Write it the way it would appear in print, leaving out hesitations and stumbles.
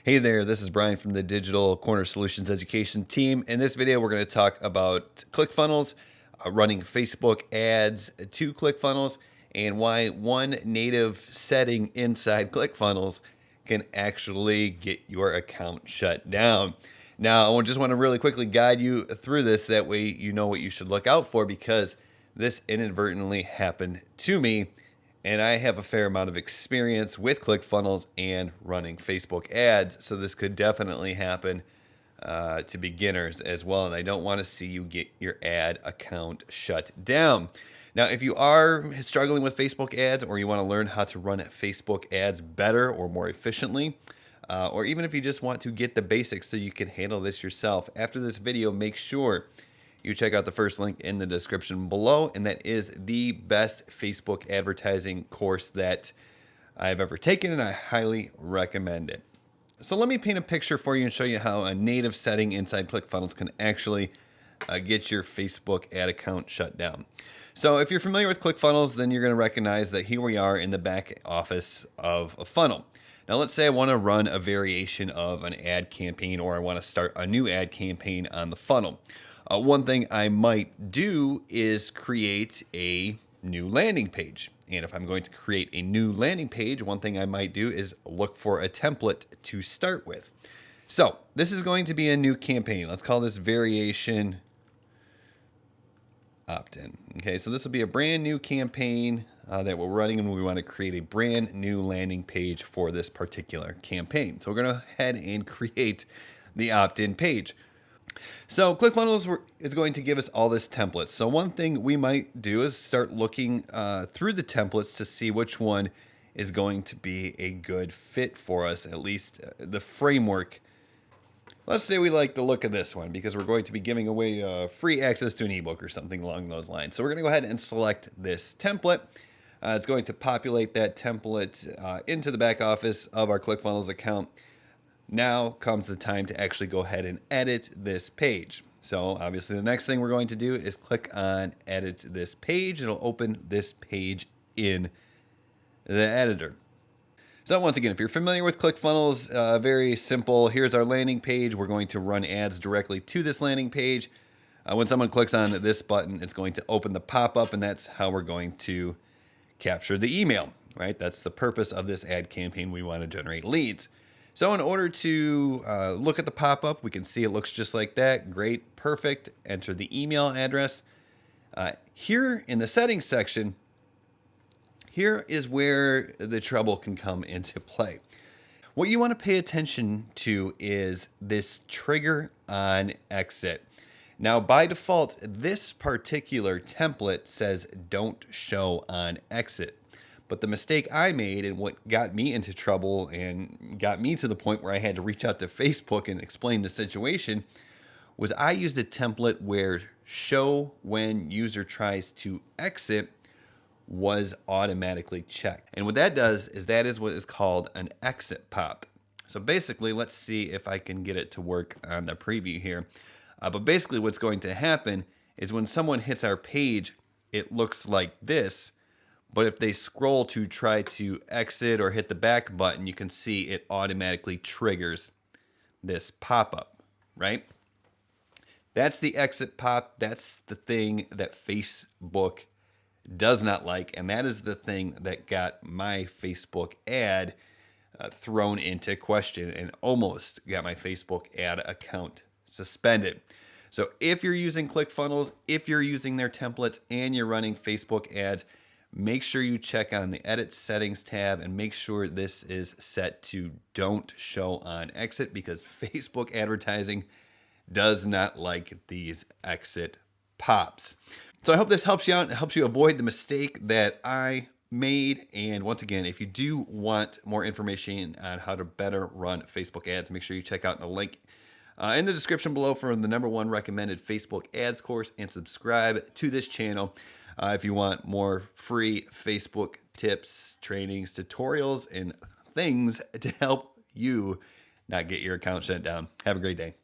Hey there, this is Brian from the Digital Corner Solutions Education team. In this video, we're going to talk about ClickFunnels, running Facebook ads to ClickFunnels, and why one native setting inside ClickFunnels can actually get your account shut down. Now, I just want to really quickly guide you through this. That way you know what you should look out for, because this inadvertently happened to me. And I have a fair amount of experience with ClickFunnels and running Facebook ads, so this could definitely happen to beginners as well. And I don't want to see you get your ad account shut down. Now, if you are struggling with Facebook ads, or you want to learn how to run Facebook ads better or more efficiently, or even if you just want to get the basics so you can handle this yourself, after this video, make sure you check out the first link in the description below, and that is the best Facebook advertising course that I've ever taken, and I highly recommend it. So let me paint a picture for you and show you how a native setting inside ClickFunnels can actually get your Facebook ad account shut down. So if you're familiar with ClickFunnels, then you're going to recognize that here we are in the back office of a funnel. Now let's say I want to run a variation of an ad campaign, or I want to start a new ad campaign on the funnel. One thing I might do is create a new landing page. And if I'm going to create a new landing page, one thing I might do is look for a template to start with. So this is going to be a new campaign. Let's call this variation opt-in. Okay, so this will be a brand new campaign that we're running, and we want to create a brand new landing page for this particular campaign. So we're going to head and create the opt-in page. So ClickFunnels is going to give us all this templates. So one thing we might do is start looking through the templates to see which one is going to be a good fit for us, at least the framework. Let's say we like the look of this one because we're going to be giving away free access to an ebook or something along those lines. So we're going to go ahead and select this template. It's going to populate that template into the back office of our ClickFunnels account. Now comes the time to actually go ahead and edit this page. So obviously the next thing we're going to do is click on edit this page. It'll open this page in the editor. So once again, if you're familiar with ClickFunnels, very simple. Here's our landing page. We're going to run ads directly to this landing page. When someone clicks on this button, it's going to open the pop-up, and that's how we're going to capture the email, right? That's the purpose of this ad campaign. We want to generate leads. So in order to look at the pop-up, we can see it looks just like that. Great, perfect. Enter the email address. Here in the settings section, here is where the trouble can come into play. What you want to pay attention to is this trigger on exit. Now, by default, this particular template says don't show on exit. But the mistake I made, and what got me into trouble and got me to the point where I had to reach out to Facebook and explain the situation, was I used a template where show when user tries to exit was automatically checked. And what that does is that is what is called an exit pop. So basically, let's see if I can get it to work on the preview here. But basically what's going to happen is when someone hits our page, it looks like this. But if they scroll to try to exit or hit the back button, you can see it automatically triggers this pop-up, right? That's the exit pop. That's the thing that Facebook does not like, and that is the thing that got my Facebook ad thrown into question and almost got my Facebook ad account suspended. So if you're using ClickFunnels, if you're using their templates and you're running Facebook ads, make sure you check on the edit settings tab and make sure this is set to don't show on exit, because Facebook advertising does not like these exit pops. So I hope this helps you out. It helps you avoid the mistake that I made. And once again, if you do want more information on how to better run Facebook ads, make sure you check out the link in the description below for the #1 recommended Facebook ads course, and subscribe to this channel if you want more free Facebook tips, trainings, tutorials, and things to help you not get your account shut down. Have a great day.